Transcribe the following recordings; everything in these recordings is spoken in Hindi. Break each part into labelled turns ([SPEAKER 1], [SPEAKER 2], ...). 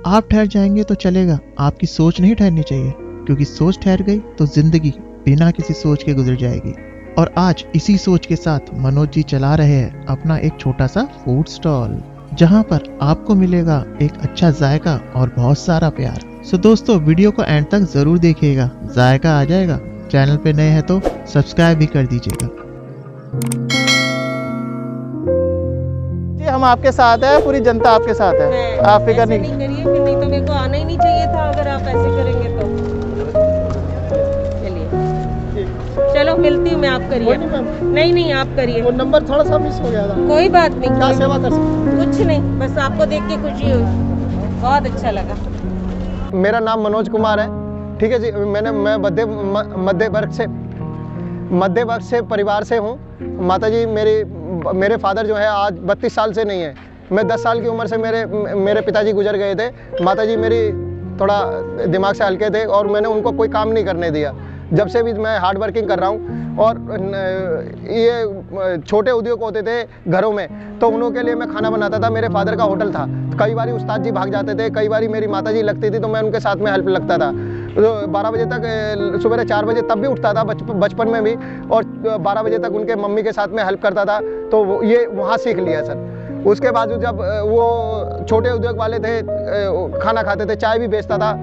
[SPEAKER 1] आप ठहर जाएंगे तो चलेगा, आपकी सोच नहीं ठहरनी चाहिए, क्योंकि सोच ठहर गई तो जिंदगी बिना किसी सोच के गुजर जाएगी। और आज इसी सोच के साथ मनोज जी चला रहे हैं अपना एक छोटा सा फूड स्टॉल, जहां पर आपको मिलेगा एक अच्छा जायका और बहुत सारा प्यार। सो दोस्तों, वीडियो को एंड तक जरूर देखिएगा, जायका आ जाएगा। चैनल पे नए हैं तो सब्सक्राइब भी कर दीजिएगा।
[SPEAKER 2] हम आपके साथ है, पूरी जनता आपके साथ है। आप फिक्र नहीं
[SPEAKER 3] करिए, फिर नहीं तो मेरे को आना ही नहीं चाहिए था अगर आप ऐसे करेंगे तो। चलिए, चलो मिलती हूँ मैं, आप करिए। नहीं आप करिए।
[SPEAKER 2] वो नंबर थोड़ा सा मिस हो गया था।
[SPEAKER 3] कोई बात नहीं,
[SPEAKER 2] क्या सेवा कर सकते?
[SPEAKER 3] कुछ नहीं, बस आपको देख के खुशी हुई, बहुत अच्छा लगा।
[SPEAKER 2] मेरा नाम मनोज कुमार है, ठीक है जी। मैं मध्य वर्ग से परिवार से हूँ। माता जी मेरे फादर जो है आज 32 साल से नहीं है। मैं 10 साल की उम्र से मेरे पिताजी गुजर गए थे। माता जी मेरी थोड़ा दिमाग से हल्के थे और मैंने उनको कोई काम नहीं करने दिया। जब से भी मैं हार्ड वर्किंग कर रहा हूँ। और ये छोटे उद्योग होते थे घरों में, तो उन लोगों के लिए मैं खाना बनाता था। मेरे फादर का होटल था, कई बार उस्ताद जी भाग जाते थे, कई बार मेरी माता जी लगती थी तो मैं उनके साथ में हेल्प लगता था। 12 बजे तक, सुबह 4 बजे तब भी उठता था बचपन में भी, और 12 बजे तक उनके मम्मी के साथ में हेल्प करता था। तो ये वहाँ सीख लिया सर। उसके बाद जब वो छोटे उद्योग वाले थे, खाना खाते थे, चाय भी बेचता था,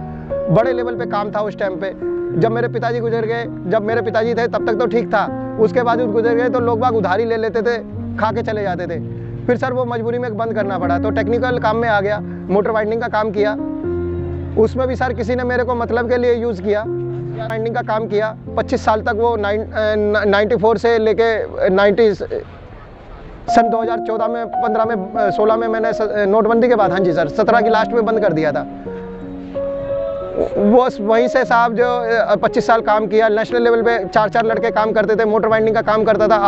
[SPEAKER 2] बड़े लेवल पे काम था उस टाइम पे। जब मेरे पिताजी गुजर गए, जब मेरे पिताजी थे तब तक तो ठीक था, उसके बाद गुजर गए तो लोग बाग उधारी ले लेते थे, खा के चले जाते थे। फिर सर वो मजबूरी में बंद करना पड़ा, तो टेक्निकल काम में आ गया, मोटर वाइंडिंग का काम किया। उसमें भी सर किसी ने मेरे को मतलब के लिए यूज़ किया, वाइंडिंग का काम किया 25 साल तक। वो 94 से लेके 90 सन 2014 में, 15 में, 16 में मैंने नोटबंदी के बाद, हाँ जी सर, 17 की लास्ट में बंद कर दिया था। वो वहीं से साहब जो 25 साल काम किया। नेशनल लेवल पे 4 लड़के काम करते थे, मोटर वाइंडिंग का काम करता था,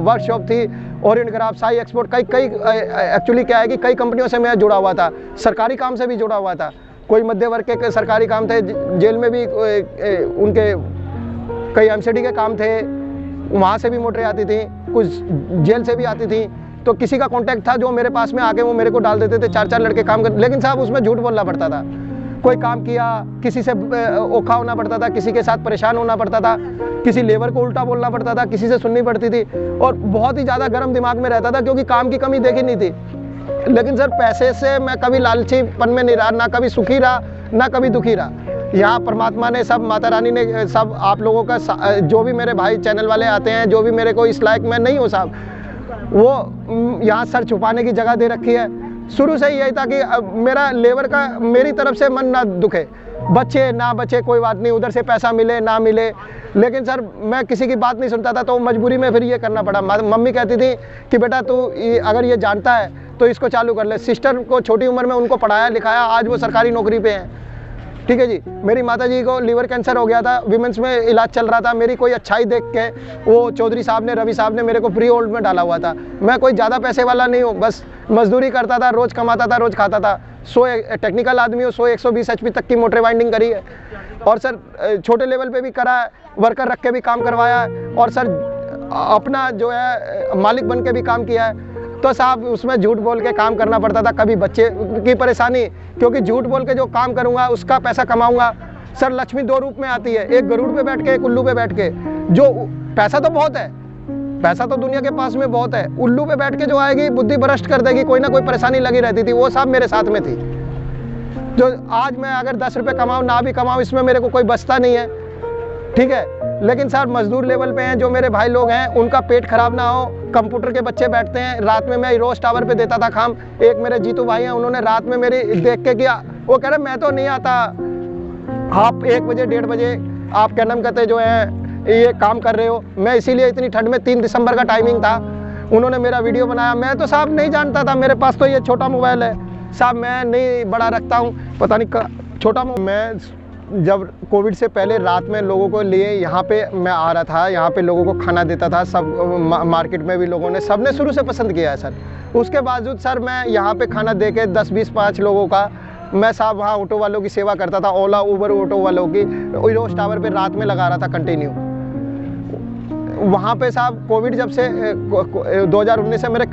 [SPEAKER 2] वर्कशॉप थी, ओरिएंट क्राफ्ट, साई एक्सपोर्ट, कई एक्चुअली क्या है कि कई कंपनियों से मैं जुड़ा हुआ था, सरकारी काम से भी जुड़ा हुआ था। कोई मध्य वर्ग के सरकारी काम थे, जेल में भी उनके कई एमसीडी के काम थे, वहाँ से भी मोटरें आती थी, कुछ जेल से भी आती थी। तो किसी का कॉन्टैक्ट था जो मेरे पास में आके वो मेरे को डाल देते थे, 4 लड़के काम कर। लेकिन साहब उसमें झूठ बोलना पड़ता था। कोई काम किया, किसी से औखा होना पड़ता था, किसी के साथ परेशान होना पड़ता था, किसी लेबर को उल्टा बोलना पड़ता था, किसी से सुननी पड़ती थी, और बहुत ही ज़्यादा गर्म दिमाग में रहता था, क्योंकि काम की कमी देखी नहीं थी। लेकिन सर पैसे से मैं कभी लालचीपन में नहीं रहा, ना कभी सुखी रहा, ना कभी दुखी रहा। यहाँ परमात्मा ने सब, माता रानी ने सब, आप लोगों का, जो भी मेरे भाई चैनल वाले आते हैं, जो भी मेरे को इस लायक मैं नहीं हूँ साहब, वो यहाँ सर छुपाने की जगह दे रखी है। शुरू से ही यही था कि मेरा लेबर का मेरी तरफ से मन ना दुखे, बचे ना बचे कोई बात नहीं, उधर से पैसा मिले ना मिले। लेकिन सर मैं किसी की बात नहीं सुनता था, तो मजबूरी में फिर ये करना पड़ा। मम्मी कहती थी कि बेटा तू अगर ये जानता है तो इसको चालू कर ले। सिस्टर को छोटी उम्र में उनको पढ़ाया लिखाया, आज वो सरकारी नौकरी पे हैं, ठीक है जी। मेरी माता जी को लीवर कैंसर हो गया था, विमेंस में इलाज चल रहा था। मेरी कोई अच्छाई देख के वो चौधरी साहब ने, रवि साहब ने मेरे को फ्री होल्ड में डाला हुआ था। मैं कोई ज़्यादा पैसे वाला नहीं हूँ, बस मजदूरी करता था, रोज़ कमाता था, रोज़ खाता था। 100 टेक्निकल आदमी हो, 100-120 HP तक की मोटर वाइंडिंग करी है, और सर छोटे लेवल पे भी करा है, वर्कर रख के भी काम करवाया है, और सर अपना जो है मालिक बन के भी काम किया है। तो साहब उसमें झूठ बोल के काम करना पड़ता था, कभी बच्चे की परेशानी, क्योंकि झूठ बोल के जो काम करूँगा उसका पैसा कमाऊँगा। सर लक्ष्मी 2 रूप में आती है, एक गरुड़ पे बैठ के, एक उल्लू पे बैठ के। जो पैसा तो बहुत है, पैसा तो दुनिया के पास में बहुत है, उल्लू पे बैठ के जो आएगी बुद्धि भ्रष्ट कर देगी, कोई ना कोई परेशानी लगी रहती थी। वो साहब मेरे साथ में थी। जो आज मैं अगर 10 रुपये कमाऊँ ना भी कमाऊँ, इसमें मेरे को कोई बचता नहीं है, ठीक है। लेकिन सर मजदूर लेवल पे हैं जो मेरे भाई लोग हैं, उनका पेट खराब ना हो। कंप्यूटर के बच्चे बैठते हैं, रात में मैं रोज टावर पे देता था काम। एक मेरे जीतू भाई हैं, उन्होंने रात में मेरी देख के किया, वो कह रहे मैं तो नहीं आता, आप 1 बजे 1:30 बजे आप क्या नाम कहते जो है ये काम कर रहे हो। मैं इसीलिए इतनी ठंड में, 3 दिसंबर का टाइमिंग था, उन्होंने मेरा वीडियो बनाया। मैं तो साहब नहीं जानता था, मेरे पास तो ये छोटा मोबाइल है साहब, मैं नहीं बड़ा रखता हूँ, पता नहीं छोटा। मैं जब कोविड से पहले रात में लोगों को लिए यहाँ पे मैं आ रहा था, यहाँ पे लोगों को खाना देता था, सब मार्केट में भी लोगों ने, सबने शुरू से पसंद किया है सर। उसके बावजूद सर मैं यहाँ पे खाना दे के 10-20-5 लोगों का, मैं साहब वहाँ ऑटो वालों की सेवा करता था, ओला उबर ऑटो वालों की, रोज टावर पे रात में लगा रहा था कंटिन्यू। वहाँ पे साहब कोविड जब से 2019 से मेरे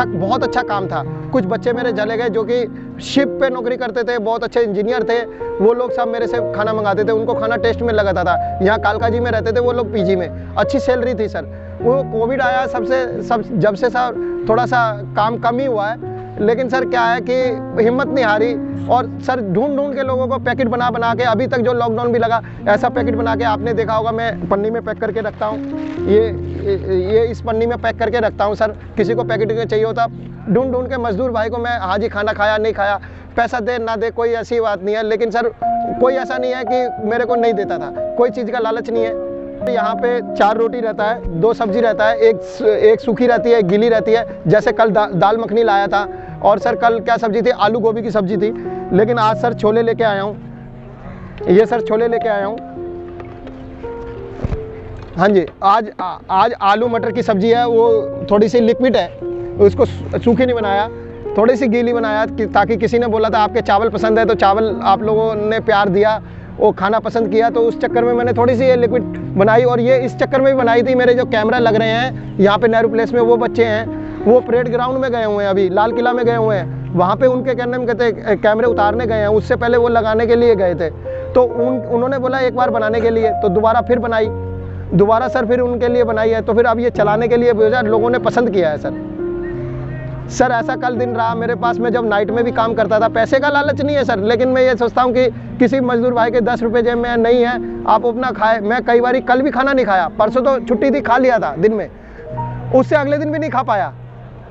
[SPEAKER 2] बहुत अच्छा काम था। कुछ बच्चे मेरे चले गए जो कि शिप पे नौकरी करते थे, बहुत अच्छे इंजीनियर थे, वो लोग सब मेरे से खाना मंगाते थे, उनको खाना टेस्ट में लगाता था। यहाँ कालका जी में रहते थे वो लोग, पीजी में, अच्छी सैलरी थी सर। वो कोविड आया जब से सर थोड़ा सा काम कम ही हुआ है, लेकिन सर क्या है कि हिम्मत नहीं हारी, और सर ढूंढ के लोगों को पैकेट बना के, अभी तक जो लॉकडाउन भी लगा ऐसा पैकेट बना के, आपने देखा होगा मैं पन्नी में पैक करके रखता हूँ, ये इस पन्नी में पैक करके रखता हूँ सर। किसी को पैकेट चाहिए होता, ढूंढ के मजदूर भाई को मैं, हाँ जी खाना खाया नहीं खाया, पैसा दे ना दे कोई ऐसी बात नहीं है, लेकिन सर कोई ऐसा नहीं है कि मेरे को नहीं देता था, कोई चीज़ का लालच नहीं है। यहाँ पे 4 रोटी रहता है, 2 सब्जी रहता है, एक सूखी रहती है, एक गीली रहती है। जैसे कल दाल मखनी लाया था, और सर कल क्या सब्जी थी, आलू गोभी की सब्जी थी, लेकिन आज सर छोले लेके आया हूँ। ये सर छोले लेके आया हूँ, हाँ जी। आज आलू मटर की सब्जी है, वो थोड़ी सी लिक्विड है, उसको सूखी नहीं बनाया, थोड़ी सी गीली बनाया, ताकि किसी ने बोला था आपके चावल पसंद है, तो चावल आप लोगों ने प्यार दिया, वो खाना पसंद किया, तो उस चक्कर में मैंने थोड़ी सी ये लिक्विड बनाई। और ये इस चक्कर में भी बनाई थी, मेरे जो कैमरा लग रहे हैं यहाँ पे नेहरू प्लेस में, वो बच्चे हैं वो परेड ग्राउंड में गए हुए हैं, अभी लाल किला में गए हुए हैं, वहाँ पे उनके कहने में कहते कैमरे उतारने गए हैं, उससे पहले वो लगाने के लिए गए थे, तो उन्होंने बोला एक बार बनाने के लिए, तो दोबारा फिर बनाई, दोबारा सर फिर उनके लिए बनाई है, तो फिर अब ये चलाने के लिए भेजा, लोगों ने पसंद किया है सर। ऐसा कल दिन रहा मेरे पास में, जब नाइट में भी काम करता था, पैसे का लालच नहीं है सर, लेकिन मैं ये सोचता हूँ कि किसी मजदूर भाई के 10 रुपये जेब में नहीं है, आप अपना खाए। मैं कई बार, कल भी खाना नहीं खाया, परसों तो छुट्टी थी, खा लिया था दिन में, उससे अगले दिन भी नहीं खा पाया।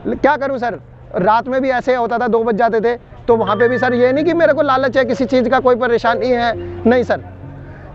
[SPEAKER 2] क्या करूँ सर, रात में भी ऐसे होता था, 2 बज जाते थे, तो वहाँ पे भी सर ये नहीं कि मेरे को लालच है किसी चीज़ का, कोई परेशानी है नहीं सर,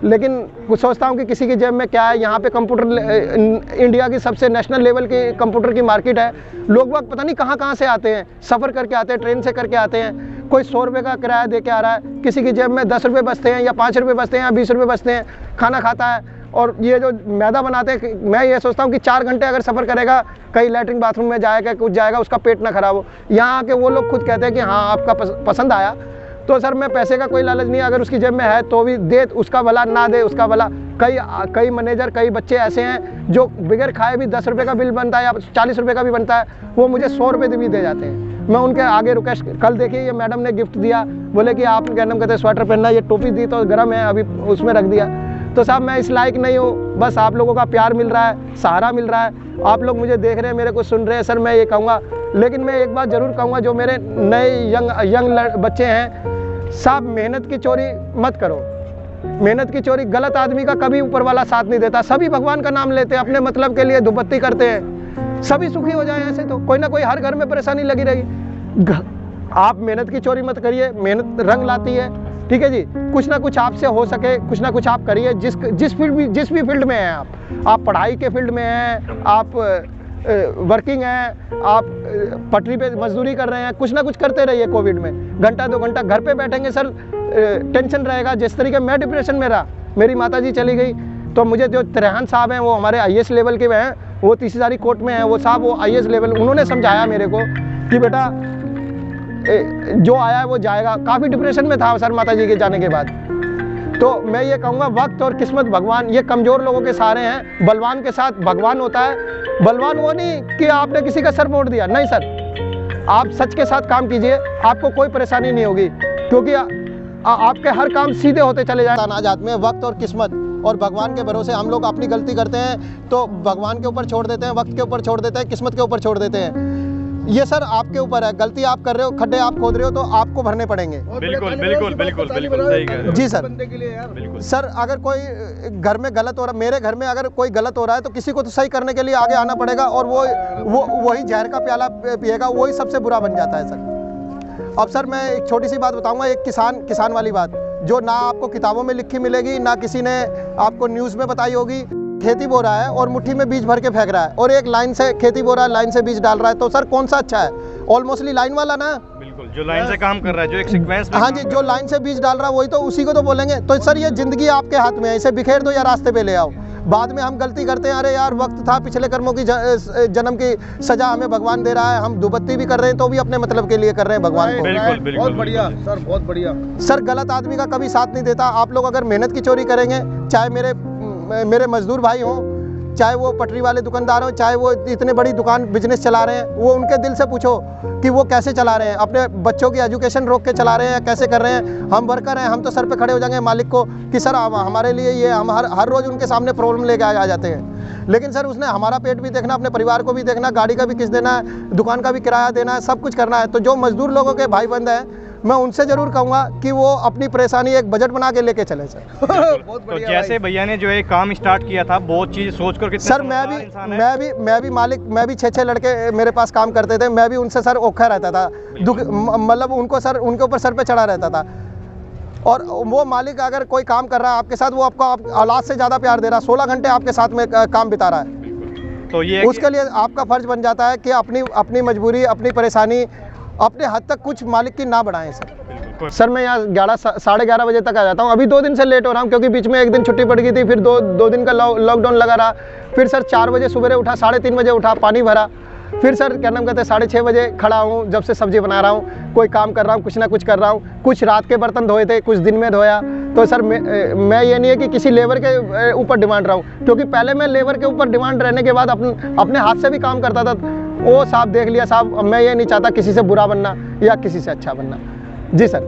[SPEAKER 2] लेकिन कुछ सोचता हूँ कि किसी की जेब में क्या है। यहाँ पे कंप्यूटर, इंडिया की सबसे नेशनल लेवल की कंप्यूटर की मार्केट है, लोग वक्त पता नहीं कहाँ से आते हैं, सफ़र करके आते हैं, ट्रेन से करके आते हैं, कोई 100 रुपये का किराया दे के आ रहा है, किसी की जेब में 10 रुपये बचते हैं, या 5 रुपये बचते हैं, या 20 रुपये बचते हैं, खाना खाता है। और ये जो मैदा बनाते हैं, मैं ये सोचता हूँ कि 4 घंटे अगर सफ़र करेगा, कहीं लैट्रिन बाथरूम में जाएगा, कुछ जाएगा, उसका पेट ना खराब हो। यहाँ आके वो लोग खुद कहते हैं कि हाँ आपका पसंद आया, तो सर मैं पैसे का कोई लालच नहीं, अगर उसकी जेब में है तो भी दे, उसका भला, ना दे उसका भला। कई मैनेजर, कई बच्चे ऐसे हैं जो बगैर खाए भी 10 रुपये का बिल बनता है या 40 रुपये का भी बनता है, वो मुझे 100 रुपये भी दे जाते हैं। मैं उनके आगे रिक्वेस्ट, कल देखिए ये मैडम ने गिफ्ट दिया, बोले कि आप कहते स्वेटर पहनना, ये टोपी दी तो गर्म है, अभी उसमें रख दिया। तो साहब मैं इस लायक नहीं हूँ, बस आप लोगों का प्यार मिल रहा है, सहारा मिल रहा है, आप लोग मुझे देख रहे हैं, मेरे को सुन रहे हैं सर। मैं ये कहूँगा, लेकिन मैं एक बात ज़रूर कहूँगा, जो मेरे नए यंग बच्चे हैं साहब, मेहनत की चोरी मत करो। मेहनत की चोरी, गलत आदमी का कभी ऊपर वाला साथ नहीं देता, सभी भगवान का नाम लेते हैं, अपने मतलब के लिए धुपत्ती करते हैं, सभी सुखी हो जाए। ऐसे तो कोई ना कोई हर घर में परेशानी लगी रहेगी। आप मेहनत की चोरी मत करिए, मेहनत रंग लाती है, ठीक है जी। कुछ ना कुछ आपसे हो सके, कुछ ना कुछ आप करिए, जिस भी फील्ड में हैं आप पढ़ाई के फील्ड में हैं, आप वर्किंग हैं, आप पटरी पे मजदूरी कर रहे हैं, कुछ ना कुछ करते रहिए। कोविड में घंटा 2 घंटा घर पे बैठेंगे सर, टेंशन रहेगा। जिस तरीके मैं डिप्रेशन में रहा, मेरी माताजी चली गई, तो मुझे जो त्रेहान साहब हैं, वो हमारे IAS लेवल के हैं, वो तीसरी कोर्ट में हैं, वो साहब वो IAS लेवल, उन्होंने समझाया मेरे को कि बेटा जो आया है वो जाएगा। काफ़ी डिप्रेशन में था सर माताजी के जाने के बाद। तो मैं ये कहूँगा, वक्त और किस्मत भगवान ये कमज़ोर लोगों के सहारे हैं, बलवान के साथ भगवान होता है। बलवान वो नहीं कि आपने किसी का सर मोड़ दिया, नहीं सर, आप सच के साथ काम कीजिए, आपको कोई परेशानी नहीं होगी, क्योंकि आपके हर काम सीधे होते चले जाए। अनाजात में वक्त और किस्मत और भगवान के भरोसे हम लोग अपनी गलती करते हैं तो भगवान के ऊपर छोड़ देते हैं, वक्त के ऊपर छोड़ देते हैं, किस्मत के ऊपर छोड़ देते हैं। ये सर आपके ऊपर है, गलती आप कर रहे हो, खड्डे आप खोद रहे हो, तो आपको भरने पड़ेंगे।
[SPEAKER 4] बिल्कुल सही कह रहे हो
[SPEAKER 2] जी सर। सर अगर कोई घर में गलत हो रहा, मेरे घर में अगर कोई गलत हो रहा है, तो किसी को तो सही करने के लिए आगे आना पड़ेगा, और वही जहर का प्याला पिएगा, वही सबसे बुरा बन जाता है सर। अब सर मैं एक छोटी सी बात बताऊंगा, एक किसान वाली बात, जो ना आपको किताबों में लिखी मिलेगी, ना किसी ने आपको न्यूज़ में बताई होगी। खेती बो रहा है और मुट्ठी में बीज भर के फेंक रहा है, और एक लाइन से खेती बो रहा है, लाइन से बीज डाल रहा है, तो सर कौन सा अच्छा है? ऑलमोस्टली लाइन वाला ना,
[SPEAKER 4] बिल्कुल जो लाइन से काम कर रहा है, जो एक सीक्वेंस में,
[SPEAKER 2] हाँ जी, जो लाइन से बीज डाल रहा है वही तो, उसी को तो बोलेंगे। तो सर ये जिंदगी आपके हाथ में है, इसे बिखेर दो या रास्ते पे ले आओ। बाद में हम गलती करते हैं, अरे यार वक्त था, पिछले कर्मों की जन्म की सजा हमें भगवान दे रहा है, हम दुबत्ती भी कर रहे हैं तो भी अपने मतलब के लिए कर रहे हैं भगवान को।
[SPEAKER 4] बिल्कुल
[SPEAKER 5] बहुत बढ़िया सर, बहुत बढ़िया
[SPEAKER 2] सर। गलत आदमी का कभी साथ नहीं देता। आप लोग अगर मेहनत की चोरी करेंगे, चाहे मेरे मजदूर भाई हों, चाहे वो पटरी वाले दुकानदार हों, चाहे वो इतने बड़ी दुकान बिजनेस चला रहे हैं, वो उनके दिल से पूछो कि वो कैसे चला रहे हैं, अपने बच्चों की एजुकेशन रोक के चला रहे हैं, कैसे कर रहे हैं। हम वर्कर हैं, हम तो सर पे खड़े हो जाएंगे मालिक को कि सर हमारे लिए ये, हम हर रोज़ उनके सामने प्रॉब्लम लेके आ जाते हैं। लेकिन सर उसने हमारा पेट भी देखना, अपने परिवार को भी देखना, गाड़ी का भी किस्त देना है, दुकान का भी किराया देना है, सब कुछ करना है। तो जो मजदूर लोगों के भाई बंद हैं, मैं उनसे जरूर कहूँगा कि वो अपनी परेशानी एक बजट बना के लेके चले सर। बहुत
[SPEAKER 4] तो जैसे भैया ने जो है काम स्टार्ट किया था, बहुत चीज़ सोच कर कितने
[SPEAKER 2] सर मैं भी मालिक, मैं भी 6 लड़के मेरे पास काम करते थे, मैं भी उनसे सर औखा रहता था, मतलब उनको सर, उनके ऊपर सर पे चढ़ा रहता था। और वो मालिक अगर कोई काम कर रहा है आपके साथ, वो आपको औलाद से ज़्यादा प्यार दे रहा है, 16 घंटे आपके साथ में काम बिता रहा है।
[SPEAKER 4] तो ये
[SPEAKER 2] उसके लिए आपका फ़र्ज़ बन जाता है कि अपनी मजबूरी, अपनी परेशानी अपने हद तक कुछ मालिक की ना बढ़ाएं सर। सर मैं यहाँ 11 बजे तक आ जाता हूँ। अभी 2 दिन से लेट हो रहा हूँ क्योंकि बीच में 1 दिन छुट्टी पड़ गई थी, फिर दो दिन का लॉकडाउन लगा रहा। फिर सर 4 बजे सुबह उठा, 3:30 बजे उठा, पानी भरा, फिर सर क्या नाम कहते हैं 6:30 बजे खड़ा हूँ, जब से सब्जी बना रहा हूँ, कोई काम कर रहा हूँ, कुछ ना कुछ कर रहा हूँ। कुछ रात के बर्तन धोए थे, कुछ दिन में धोया। तो सर मैं ये नहीं है कि किसी लेबर के ऊपर डिमांड रहा हूँ, क्योंकि पहले मैं लेबर के ऊपर डिमांड रहने के बाद अपने हाथ से भी काम करता था। वो साहब देख लिया साहब, मैं ये नहीं चाहता किसी से बुरा बनना या किसी से अच्छा बनना। जी सर,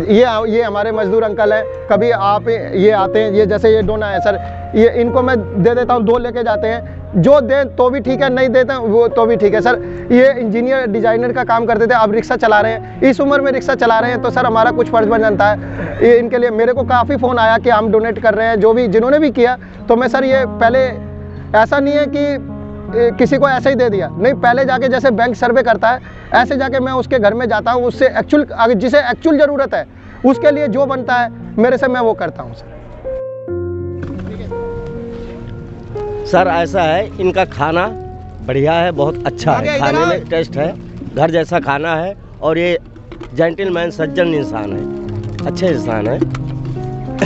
[SPEAKER 2] ये हमारे मजदूर अंकल हैं, कभी आप ये आते हैं, ये जैसे ये डोना है सर, ये इनको मैं दे देता हूँ, 2 लेके जाते हैं, जो दे तो भी ठीक है, नहीं देते वो तो भी ठीक है। सर ये इंजीनियर डिजाइनर का काम करते थे, अब रिक्शा चला रहे हैं, इस उम्र में रिक्शा चला रहे हैं। तो सर हमारा कुछ फर्ज बन जाता है ये इनके लिए। मेरे को काफ़ी फ़ोन आया कि हम डोनेट कर रहे हैं, जो भी जिन्होंने भी किया। तो मैं सर ये पहले, ऐसा नहीं है कि किसी को ऐसे ही दे दिया, नहीं, पहले जाके जैसे बैंक सर्वे करता है, ऐसे जाके मैं उसके घर में जाता हूँ, उससे एक्चुअल, जिसे एक्चुअल ज़रूरत है उसके लिए जो बनता है मेरे से, मैं वो करता हूँ
[SPEAKER 5] सर। ऐसा है, इनका खाना बढ़िया है, बहुत अच्छा है, खाने में टेस्ट है, घर जैसा खाना है। और ये जेंटलमैन, सज्जन इंसान है, अच्छे इंसान है,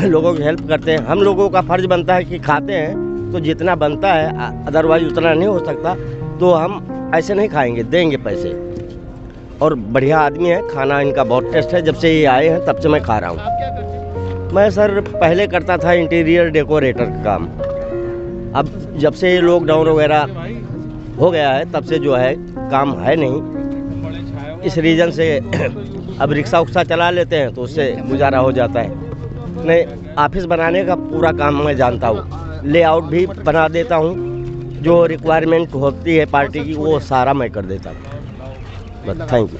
[SPEAKER 5] लोगों की हेल्प करते हैं। हम लोगों का फ़र्ज़ बनता है कि खाते हैं तो जितना बनता है, अदरवाइज उतना नहीं हो सकता, तो हम ऐसे नहीं खाएंगे, देंगे पैसे। और बढ़िया आदमी है, खाना इनका बहुत टेस्ट है। जब से ये आए हैं तब से मैं खा रहा हूँ। मैं सर पहले करता था इंटीरियर डेकोरेटर का काम, अब जब से लॉकडाउन वगैरह हो गया है तब से जो है काम है नहीं, इस रीज़न से अब रिक्शा उक्सा चला लेते हैं तो उससे गुजारा हो जाता है। नहीं, ऑफिस बनाने का पूरा काम मैं जानता हूँ, लेआउट भी बना देता हूँ, जो रिक्वायरमेंट होती है पार्टी की वो सारा मैं कर देता हूँ। बस थैंक यू।